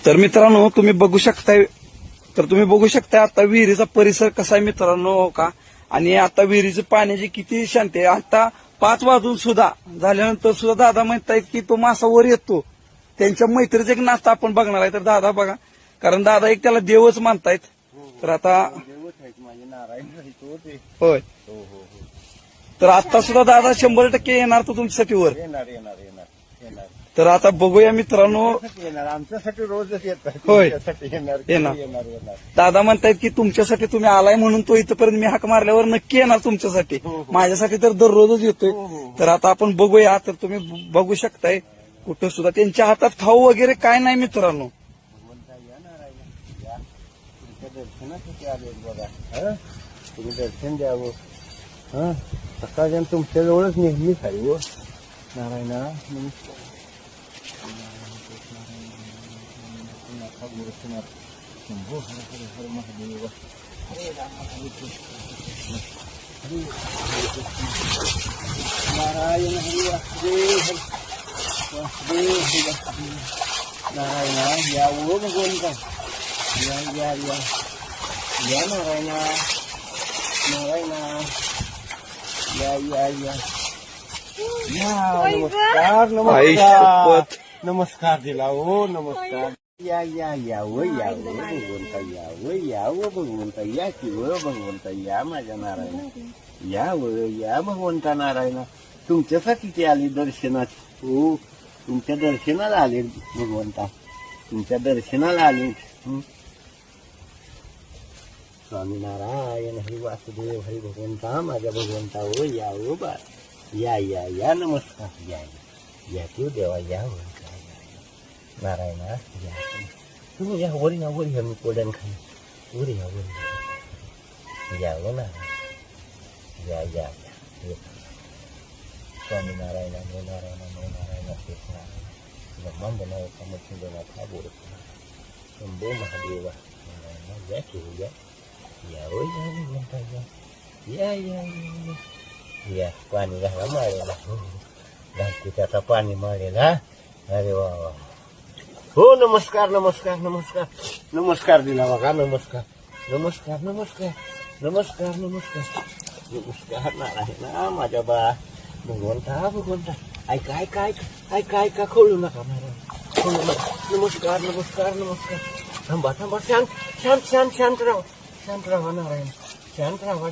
तर मित्रांनो तुम्ही बघू शकताय आता विहिरीचा परिसर कसा आहे मित्रांनो हो का. आणि आता विहिरीची पाण्याची किती शांती आहे. आता 5 वाजून सुद्धा झाल्यानंतर सुद्धा दादा म्हणतायत की तो मासा वर येतो. त्यांच्या मैत्रीचं एक नातं आपण बघणार आहे. तर दादा बघा, कारण दादा एक त्याला देवच मानतायत. तर आता होय, तर आता सुद्धा दादा 100% येणार तो तुमच्यासाठी वर. तर आता बघूया मित्रांनो. आमच्यासाठी रोजच येतात. होय. येणार. दादा म्हणतायत की तुमच्यासाठी तुम्ही आलाय म्हणून तो इथपर्यंत मी हाक मारल्यावर नक्की येणार तुमच्यासाठी. माझ्यासाठी तर दररोजच येतोय. तर आता आपण बघूया. तर तुम्ही बघू शकताय कुठं सुद्धा त्यांच्या हातात खाऊ वगैरे काय नाही मित्रांनो. दर्शनासाठी आले बघा. तुम्ही दर्शन द्यावं. सकाळच्या तुमच्या जवळच नेहमीच आहे हो नारायणा. शंभो हर हर हर महादेव. हरे राम हरे कृष्ण हरे नारायण हरे वासुदेव वासुदेव हरे वासुदेव. नारायणा या ओ भगवंता, या नारायणा या नमस्कार दिला हो. नमस्कार. भगवंता या की भगवंता या माझ्या नारायणा. या भगवंता नारायणा. तुमच्यासाठी ते आले दर्शनात हो. तुमच्या दर्शनाला आले भगवंता. तुमच्या दर्शनाला आले. स्वामी नारायण हरी वासुदेव हरी भगवंता माझ्या भगवंता हो. या हो बा. या नमस्कार. या की देवा या हो. नारायणा या तुम्ही या वर या मी कोड्यान खाली वर या हो नारायण. या स्वामी नारायणा नो नारायणा शेष नारायण ब्रह्मांड नाव कामचंद्रनाथा बोल शंभो महादेवा. नारायणा या की या हो या भगवंता या पाणी घाला माळेला. घालते त्याचा पाणी माळेला. अरे वा वा हो. नमस्कार दिला बघा. नमस्कार नारायणा माझ्या बा. भगवंता ऐका खोलू नका महाराज. नमस्कार. थांबा शांत राहा नारायण. शांत राहा.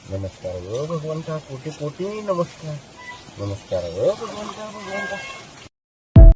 नमस्कार व भगवंता. कोटी नमस्कार. हो भगवंता.